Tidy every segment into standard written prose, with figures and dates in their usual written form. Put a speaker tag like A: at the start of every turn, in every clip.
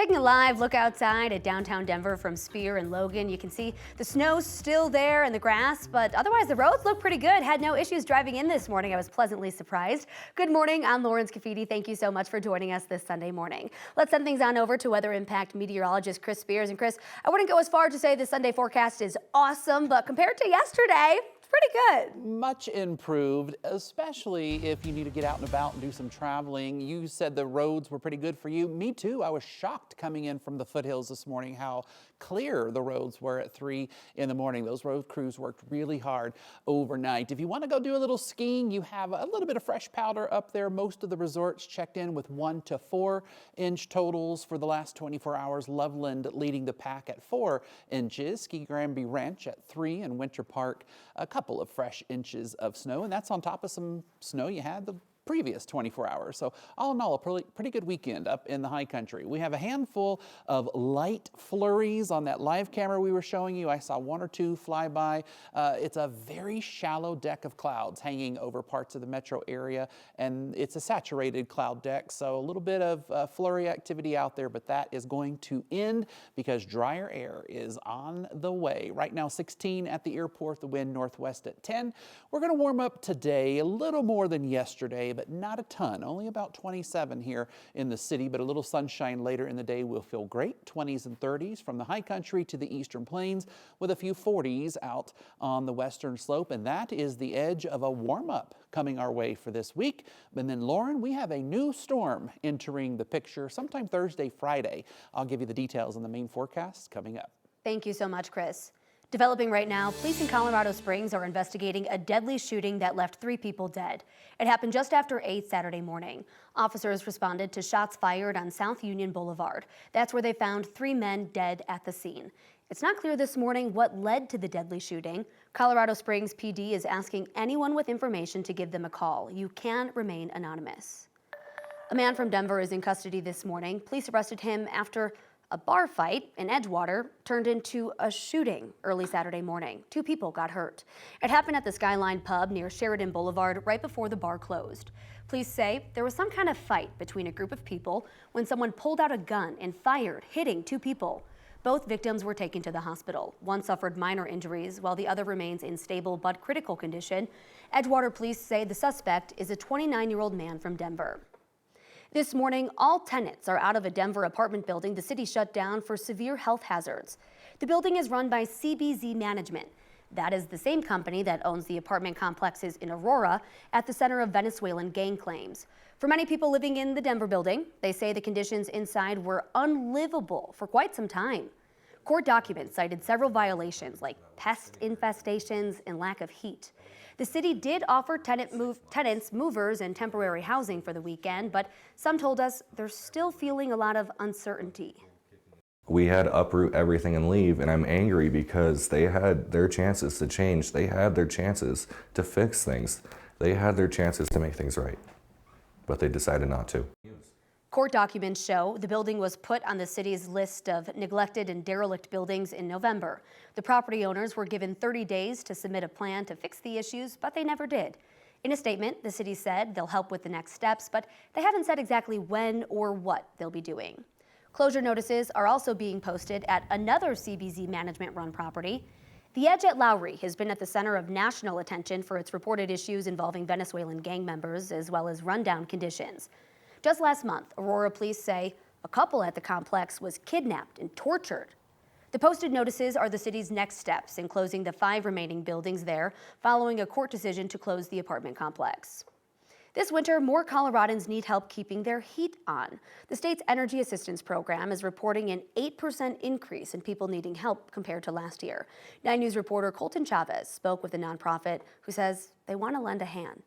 A: Taking a live look outside at downtown Denver from Spear and Logan, you can see the snow's still there and the grass, but otherwise the roads look pretty good. Had no issues driving in this morning. I was pleasantly surprised. Good morning, I'm Lauren Scafidi. Thank you so much for joining us this Sunday morning. Let's send things on over to Weather Impact meteorologist Chris Spears. And Chris, I wouldn't go as far to say the Sunday forecast is awesome, but compared to yesterday, pretty good.
B: Much improved, especially if you need to get out and about and do some traveling. You said the roads were pretty good for you. Me too. I was shocked coming in from the foothills this morning how clear the roads were at 3 in the morning. Those road crews worked really hard overnight. If you want to go do a little skiing, you have a little bit of fresh powder up there. Most of the resorts checked in with 1 to 4 inch totals for the last 24 hours. Loveland leading the pack at 4 inches. Ski Granby Ranch at 3 and Winter Park a couple of fresh inches of snow, and that's on top of some snow you had the previous 24 hours. So all in all, a pretty good weekend up in the high country. We have a handful of light flurries on that live camera we were showing you. I saw 1 or 2 fly by. It's a very shallow deck of clouds hanging over parts of the metro area, and it's a saturated cloud deck, so a little bit of flurry activity out there, but that is going to end because drier air is on the way. Right now, 16 at the airport, the wind northwest at 10. We're going to warm up today a little more than yesterday, but not a ton, only about 27 here in the city, but a little sunshine later in the day will feel great. 20s and 30s from the high country to the eastern plains with a few 40s out on the western slope. And that is the edge of a warm up coming our way for this week. And then Lauren, we have a new storm entering the picture sometime Thursday, Friday. I'll give you the details on the main forecast coming up.
A: Thank you so much, Chris. Developing right now, police in Colorado Springs are investigating a deadly shooting that left 3 people dead. It happened just after 8 Saturday morning. Officers responded to shots fired on South Union Boulevard. That's where they found 3 men dead at the scene. It's not clear this morning what led to the deadly shooting. Colorado Springs PD is asking anyone with information to give them a call. You can remain anonymous. A man from Denver is in custody this morning. Police arrested him after a bar fight in Edgewater turned into a shooting early Saturday morning. 2 people got hurt. It happened at the Skyline Pub near Sheridan Boulevard right before the bar closed. Police say there was some kind of fight between a group of people when someone pulled out a gun and fired, hitting 2 people. Both victims were taken to the hospital. One suffered minor injuries while the other remains in stable but critical condition. Edgewater police say the suspect is a 29-year-old man from Denver. This morning, all tenants are out of a Denver apartment building the city shut down for severe health hazards. The building is run by CBZ Management. That is the same company that owns the apartment complexes in Aurora at the center of Venezuelan gang claims. For many people living in the Denver building, they say the conditions inside were unlivable for quite some time. Court documents cited several violations like pest infestations and lack of heat. The city did offer tenants movers and temporary housing for the weekend, but some told us they're still feeling a lot of uncertainty.
C: We had to uproot everything and leave, and I'm angry because they had their chances to change. They had their chances to fix things. They had their chances to make things right, but they decided not to.
A: Court documents show the building was put on the city's list of neglected and derelict buildings in November. The property owners were given 30 days to submit a plan to fix the issues, but they never did. In a statement, the city said they'll help with the next steps, but they haven't said exactly when or what they'll be doing. Closure notices are also being posted at another CBZ management-run property. The Edge at Lowry has been at the center of national attention for its reported issues involving Venezuelan gang members as well as rundown conditions. Just last month, Aurora police say a couple at the complex was kidnapped and tortured. The posted notices are the city's next steps in closing the 5 remaining buildings there following a court decision to close the apartment complex. This winter, more Coloradans need help keeping their heat on. The state's Energy Assistance Program is reporting an 8% increase in people needing help compared to last year. 9 News reporter Colton Chavez spoke with a nonprofit who says they want to lend a hand.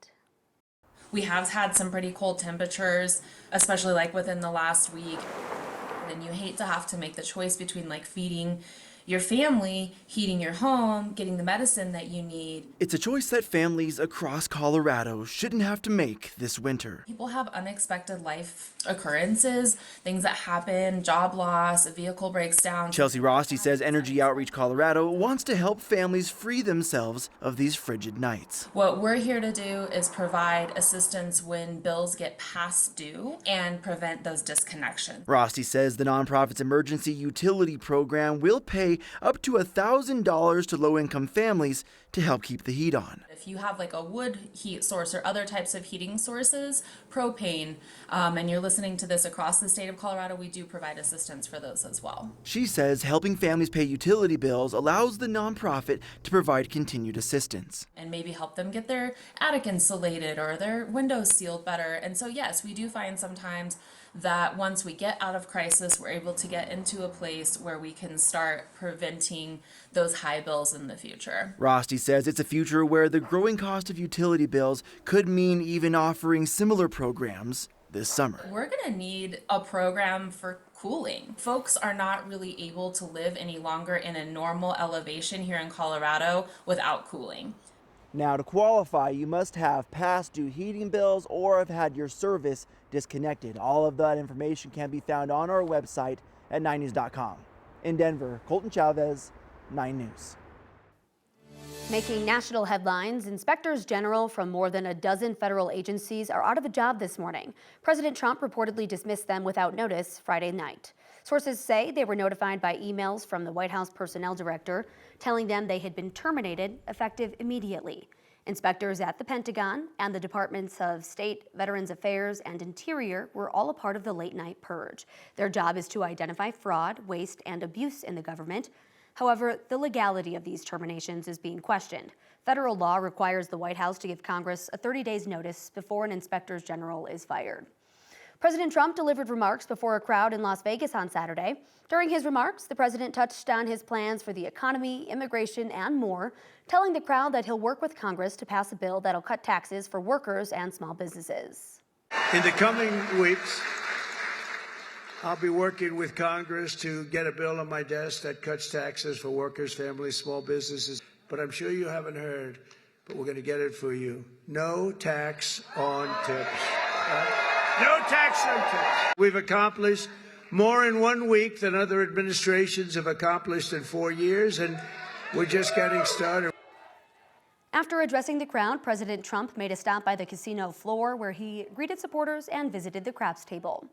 D: We have had some pretty cold temperatures, especially like within the last week. And you hate to have to make the choice between like feeding your family, heating your home, getting the medicine that you need.
E: It's a choice that families across Colorado shouldn't have to make this winter.
D: People have unexpected life occurrences, things that happen, job loss, a vehicle breaks down.
E: Chelsea Rossi says Energy Outreach Colorado wants to help families free themselves of these frigid nights.
D: What we're here to do is provide assistance when bills get past due and prevent those disconnections.
E: Rossi says the nonprofit's emergency utility program will pay up to $1,000 to low-income families to help keep the heat on.
D: If you have like a wood heat source or other types of heating sources, propane, and you're listening to this across the state of Colorado, we do provide assistance for those as well.
E: She says helping families pay utility bills allows the nonprofit to provide continued assistance.
D: And maybe help them get their attic insulated or their windows sealed better. And so yes, we do find sometimes that once we get out of crisis, we're able to get into a place where we can start preventing those high bills in the future.
E: Rossi says it's a future where the growing cost of utility bills could mean even offering similar programs this summer.
D: We're gonna need a program for cooling. Folks are not really able to live any longer in a normal elevation here in Colorado without cooling.
E: Now, to qualify, you must have past due heating bills or have had your service disconnected. All of that information can be found on our website at 9news.com. In Denver, Colton Chavez, 9 News.
A: Making national headlines, inspectors general from more than a dozen federal agencies are out of a job this morning. President Trump reportedly dismissed them without notice Friday night. Sources say they were notified by emails from the White House personnel director telling them they had been terminated effective immediately. Inspectors at the Pentagon and the Departments of State, Veterans Affairs, and Interior were all a part of the late-night purge. Their job is to identify fraud, waste, and abuse in the government. However, the legality of these terminations is being questioned. Federal law requires the White House to give Congress a 30 days notice before an inspector general is fired. President Trump delivered remarks before a crowd in Las Vegas on Saturday. During his remarks, the president touched on his plans for the economy, immigration, and more, telling the crowd that he'll work with Congress to pass a bill that'll cut taxes for workers and small businesses.
F: In the coming weeks, I'll be working with Congress to get a bill on my desk that cuts taxes for workers, families, small businesses. But I'm sure you haven't heard, but we're going to get it for you. No tax on tips. No tax on tips. We've accomplished more in 1 week than other administrations have accomplished in 4 years, and we're just getting started.
A: After addressing the crowd, President Trump made a stop by the casino floor where he greeted supporters and visited the craps table.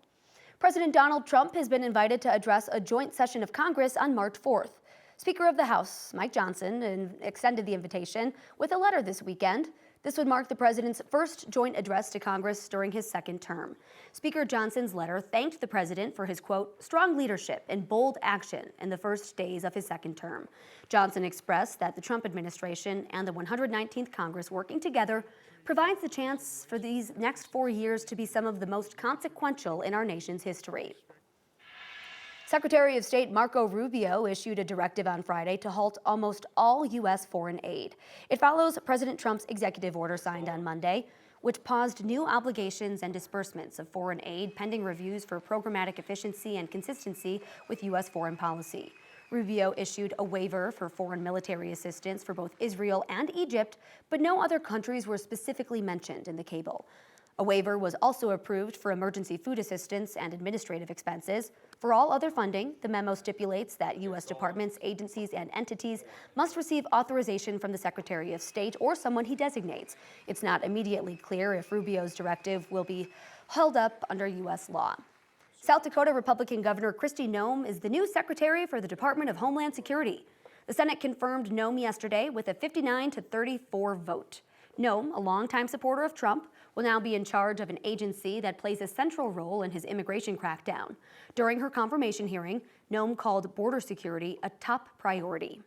A: President Donald Trump has been invited to address a joint session of Congress on March 4th. Speaker of the House, Mike Johnson, extended the invitation with a letter this weekend. This would mark the president's first joint address to Congress during his second term. Speaker Johnson's letter thanked the president for his, quote, strong leadership and bold action in the first days of his second term. Johnson expressed that the Trump administration and the 119th Congress working together provides the chance for these next 4 years to be some of the most consequential in our nation's history. Secretary of State Marco Rubio issued a directive on Friday to halt almost all U.S. foreign aid. It follows President Trump's executive order signed on Monday, which paused new obligations and disbursements of foreign aid pending reviews for programmatic efficiency and consistency with U.S. foreign policy. Rubio issued a waiver for foreign military assistance for both Israel and Egypt, but no other countries were specifically mentioned in the cable. A waiver was also approved for emergency food assistance and administrative expenses. For all other funding, the memo stipulates that U.S. departments, agencies, and entities must receive authorization from the Secretary of State or someone he designates. It's not immediately clear if Rubio's directive will be held up under U.S. law. South Dakota Republican Governor Kristi Noem is the new secretary for the Department of Homeland Security. The Senate confirmed Noem yesterday with a 59-34 vote. Noem, a longtime supporter of Trump, will now be in charge of an agency that plays a central role in his immigration crackdown. During her confirmation hearing, Noem called border security a top priority.